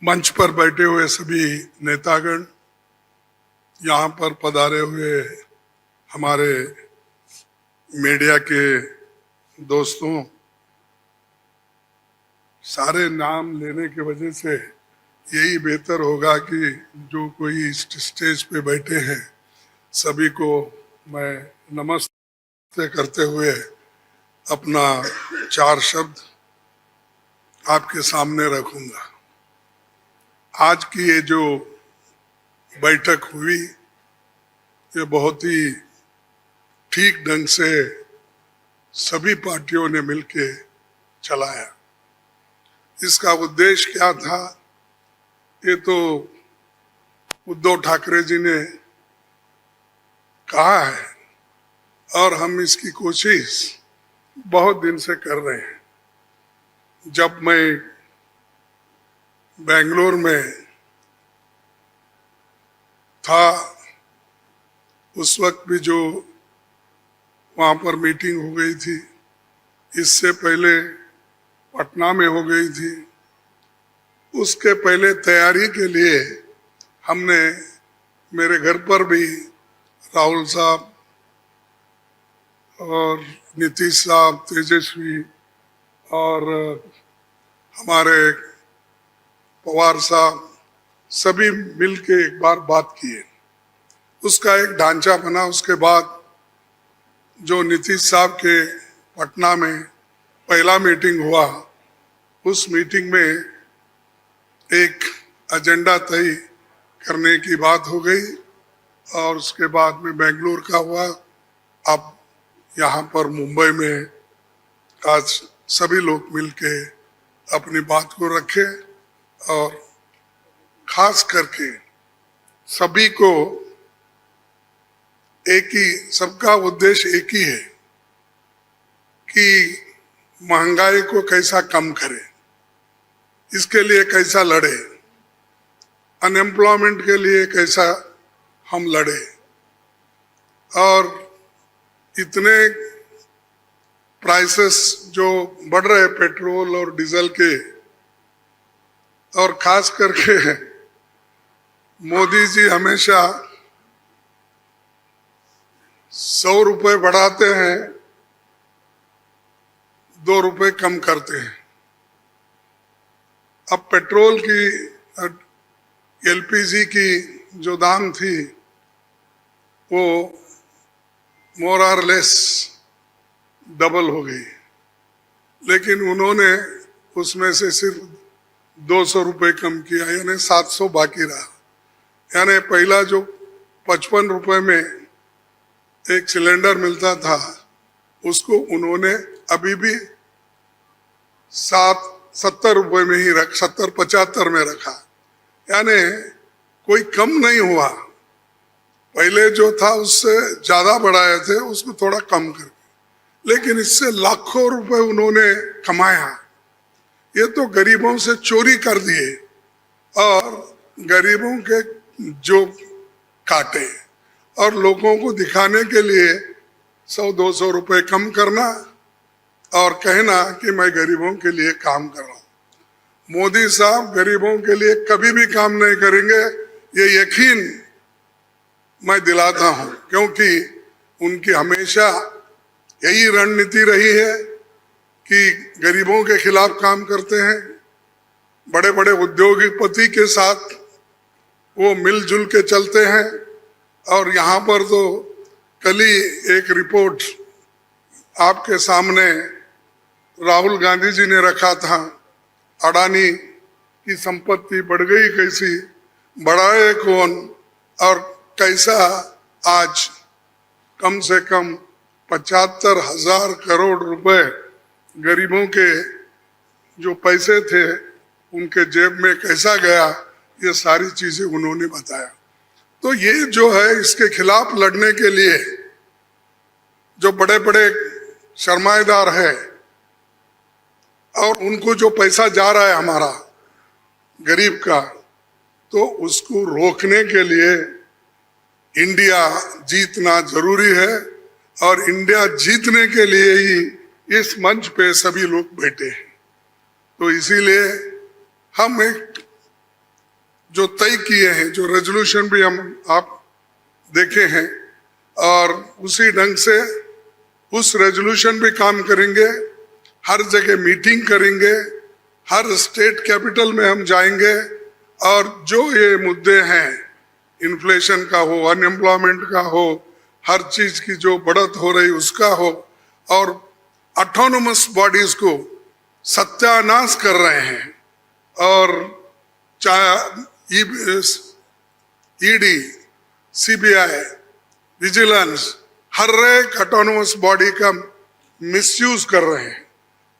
मंच पर बैठे हुए सभी नेतागण, यहाँ पर पधारे हुए हमारे मीडिया के दोस्तों, सारे नाम लेने की वजह से यही बेहतर होगा कि जो कोई स्टेज पे बैठे हैं सभी को मैं नमस्ते करते हुए अपना 4 शब्द आपके सामने रखूंगा। आज की ये जो बैठक हुई ये बहुत ही ठीक ढंग से सभी पार्टियों ने मिलके चलाया। इसका उद्देश्य क्या था ये तो उद्धव ठाकरे जी ने कहा है और हम इसकी कोशिश बहुत दिन से कर रहे हैं। जब मैं बेंगलोर में था उस वक्त भी जो वहाँ पर मीटिंग हो गई थी, इससे पहले पटना में हो गई थी, उसके पहले तैयारी के लिए हमने मेरे घर पर भी राहुल साहब और नीतीश साहब, तेजस्वी और हमारे पवार साहब सभी मिलके एक बार बात किए। उसका एक ढांचा बना। उसके बाद जो नीतीश साहब के पटना में पहला मीटिंग हुआ, उस मीटिंग में एक एजेंडा तय करने की बात हो गई और उसके बाद में बेंगलुरु का हुआ। अब यहाँ पर मुंबई में आज सभी लोग मिलके अपनी बात को रखे और खास करके सभी को एक ही, सबका उद्देश्य एक ही है कि महंगाई को कैसा कम करें, इसके लिए कैसा लड़े, अनएम्प्लॉयमेंट के लिए कैसा हम लड़े। और इतने प्राइसेस जो बढ़ रहे पेट्रोल और डीजल के, और खास करके मोदी जी हमेशा 100 रुपए बढ़ाते हैं, 2 रुपए कम करते हैं। अब पेट्रोल की, एलपीजी की जो दाम थी वो मोर और लेस डबल हो गई, लेकिन उन्होंने उसमें से सिर्फ 200 रुपए कम किया, यानी 700 बाकी रहा। यानी पहला जो 55 रुपए में एक सिलेंडर मिलता था उसको उन्होंने अभी भी 70 रुपए में ही 70-75 में रखा, यानी कोई कम नहीं हुआ। पहले जो था उससे ज्यादा बढ़ाए थे, उसको थोड़ा कम कर, लेकिन इससे लाखों रुपए उन्होंने कमाया। ये तो गरीबों से चोरी कर दिए और गरीबों के जो काटे और लोगों को दिखाने के लिए 100-200 रुपए कम करना और कहना कि मैं गरीबों के लिए काम कर रहा हूं। मोदी साहब गरीबों के लिए कभी भी काम नहीं करेंगे, ये यकीन मैं दिलाता हूं, क्योंकि उनकी हमेशा यही रणनीति रही है कि गरीबों के खिलाफ काम करते हैं। बड़े बड़े उद्योगपति के साथ वो मिलजुल के चलते हैं। और यहाँ पर तो कल ही एक रिपोर्ट आपके सामने राहुल गांधी जी ने रखा था, अडानी की संपत्ति बढ़ गई कैसी, बढ़ाए कौन, और कैसा आज कम से कम 75,000 करोड़ रुपए गरीबों के जो पैसे थे उनके जेब में कैसा गया, ये सारी चीजें उन्होंने बताया। तो ये जो है, इसके खिलाफ लड़ने के लिए जो बड़े बड़े सरमाएदार है और उनको जो पैसा जा रहा है हमारा गरीब का, तो उसको रोकने के लिए इंडिया जीतना जरूरी है। और इंडिया जीतने के लिए ही इस मंच पे सभी लोग बैठे हैं। तो इसीलिए हम एक जो तय किए हैं, जो रेजोल्यूशन भी हम आप देखे हैं, और उसी ढंग से उस रेजोल्यूशन पे काम करेंगे। हर जगह मीटिंग करेंगे, हर स्टेट कैपिटल में हम जाएंगे और जो ये मुद्दे हैं, इन्फ्लेशन का हो, अनएम्प्लॉयमेंट का हो, हर चीज की जो बढ़त हो रही उसका हो, और ऑटोनोमस बॉडीज को सत्यानाश कर रहे हैं, और चाहे ईडी, सीबीआई, विजिलेंस, हर एक ऑटोनोमस बॉडी का मिसयूज कर रहे हैं।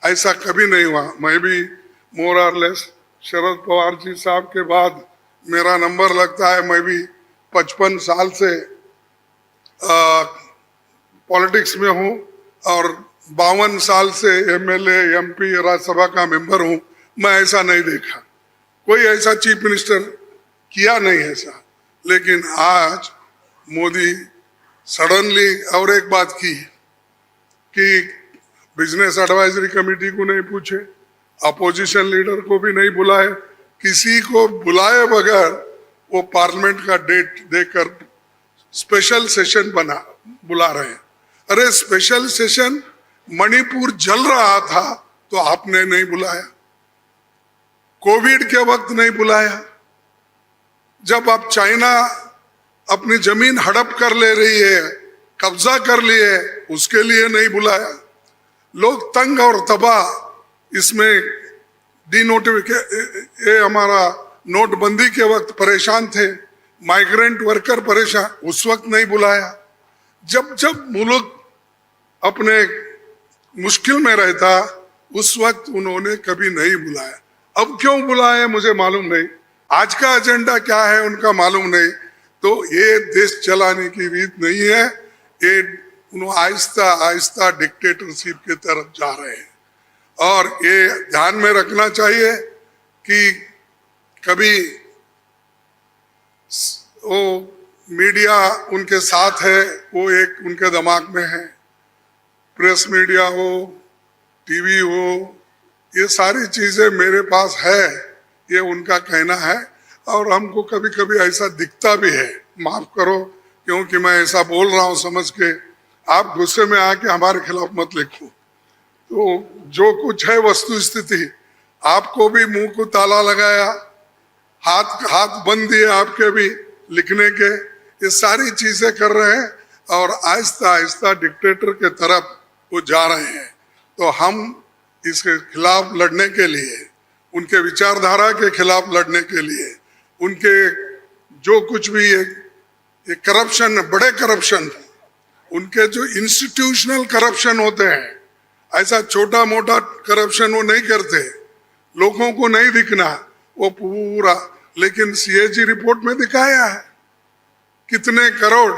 ऐसा कभी नहीं हुआ। मैं भी मोर और लेस शरद पवार जी साहब के बाद मेरा नंबर लगता है। मैं भी 55 साल से पॉलिटिक्स में हूँ और 52 साल से एमएलए, एमपी, राज्यसभा का मेंबर हूँ। मैं ऐसा नहीं देखा, कोई ऐसा चीफ मिनिस्टर किया नहीं ऐसा। लेकिन आज मोदी सडनली और एक बात की कि बिजनेस एडवाइजरी कमेटी को नहीं पूछे, अपोजिशन लीडर को भी नहीं बुलाए, किसी को बुलाए बगैर वो पार्लियामेंट का डेट देकर स्पेशल सेशन बुला रहे हैं। अरे स्पेशल सेशन, मणिपुर जल रहा था तो आपने नहीं बुलाया, कोविड के वक्त नहीं बुलाया, जब आप चाइना अपनी जमीन हड़प कर ले रही है, कब्जा कर लिए, उसके लिए नहीं बुलाया। लोग तंग और तबाह इसमें ये हमारा नोटबंदी के वक्त परेशान थे, माइग्रेंट वर्कर परेशान, उस वक्त नहीं बुलाया। जब जब मुल्क अपने मुश्किल में रहता उस वक्त उन्होंने कभी नहीं बुलाया। अब क्यों बुलाए मुझे मालूम नहीं, आज का एजेंडा क्या है उनका मालूम नहीं। तो ये देश चलाने की रीत नहीं है, ये उन्होंने आहिस्ता आहिस्ता डिक्टेटरशिप की तरफ जा रहे हैं। और ये ध्यान में रखना चाहिए कि कभी वो मीडिया उनके साथ है, वो एक उनके दिमाग में है, प्रेस मीडिया हो, टीवी हो, ये सारी चीजें मेरे पास है, ये उनका कहना है। और हमको कभी कभी ऐसा दिखता भी है, माफ करो क्योंकि मैं ऐसा बोल रहा हूँ समझ के, आप गुस्से में आके हमारे खिलाफ मत लिखो। तो जो कुछ है वस्तु स्थिति, आपको भी मुंह को ताला लगाया, हाथ बंद दिए आपके भी लिखने के, ये सारी चीजें कर रहे हैं और आहिस्ता आहिस्ता डिक्टेटर के तरफ वो जा रहे हैं। तो हम इसके खिलाफ लड़ने के लिए, उनके विचारधारा के खिलाफ लड़ने के लिए, उनके जो कुछ भी ये करप्शन, बड़े करप्शन, उनके जो इंस्टीट्यूशनल करप्शन होते हैं, ऐसा छोटा मोटा करप्शन वो नहीं करते, लोगों को नहीं दिखना वो पूरा। लेकिन सीएजी रिपोर्ट में दिखाया है कितने करोड़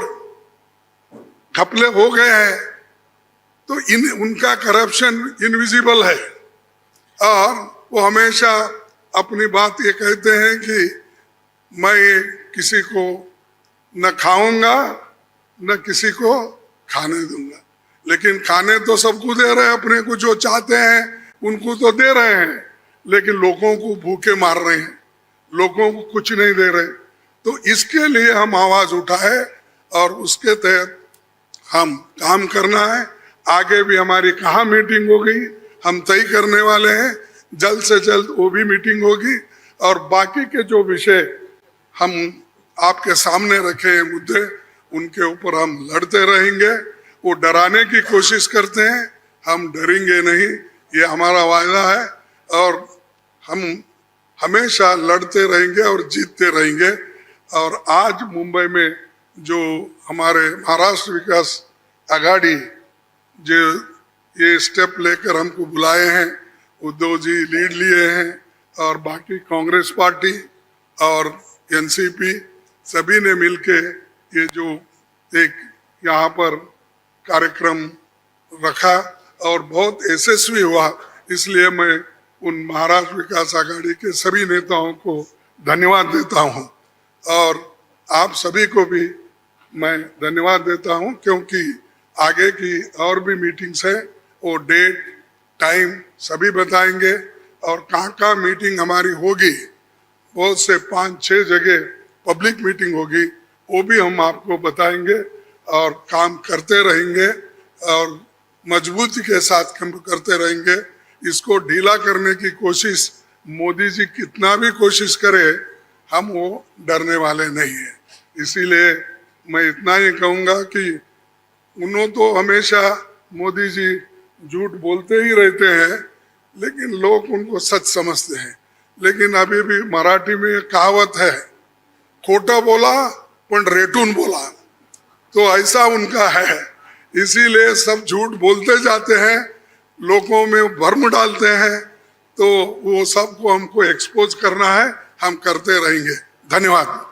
घपले हो गए हैं। तो उनका करप्शन इनविजिबल है और वो हमेशा अपनी बात ये कहते हैं कि मैं किसी को न खाऊंगा न किसी को खाने दूंगा। लेकिन खाने तो सबको दे रहे हैं, अपने को जो चाहते हैं उनको तो दे रहे हैं, लेकिन लोगों को भूखे मार रहे हैं, लोगों को कुछ नहीं दे रहे। तो इसके लिए हम आवाज उठाए और उसके तहत हम काम करना है। आगे भी हमारी कहाँ मीटिंग होगी हम तय करने वाले हैं, जल्द से जल्द वो भी मीटिंग होगी। और बाकी के जो विषय हम आपके सामने रखे हैं मुद्दे, उनके ऊपर हम लड़ते रहेंगे। वो डराने की कोशिश करते हैं, हम डरेंगे नहीं, ये हमारा वायदा है। और हम हमेशा लड़ते रहेंगे और जीतते रहेंगे। और आज मुंबई में जो हमारे महाराष्ट्र विकास आघाड़ी जो ये स्टेप लेकर हमको बुलाए हैं, उद्धव जी लीड लिए हैं और बाकी कांग्रेस पार्टी और एनसीपी सभी ने मिलके ये जो एक यहाँ पर कार्यक्रम रखा और बहुत यशस्वी हुआ। इसलिए मैं उन महाराष्ट्र विकास आघाड़ी के सभी नेताओं को धन्यवाद देता हूँ और आप सभी को भी मैं धन्यवाद देता हूँ, क्योंकि आगे की और भी मीटिंग्स है, वो डेट टाइम सभी बताएंगे और कहाँ कहाँ मीटिंग हमारी होगी बहुत से 5-6 जगह पब्लिक मीटिंग होगी, वो भी हम आपको बताएंगे और काम करते रहेंगे और मजबूती के साथ काम करते रहेंगे। इसको ढीला करने की कोशिश मोदी जी कितना भी कोशिश करे, हम वो डरने वाले नहीं है। इसीलिए मैं इतना ही कहूँगा कि उन्होंने तो हमेशा मोदी जी झूठ बोलते ही रहते हैं, लेकिन लोग उनको सच समझते हैं। लेकिन अभी भी मराठी में एक कहावत है, खोटा बोला पण रेटून बोला, तो ऐसा उनका है। इसीलिए सब झूठ बोलते जाते हैं, लोगों में भ्रम डालते हैं, तो वो सबको हमको एक्सपोज करना है, हम करते रहेंगे। धन्यवाद।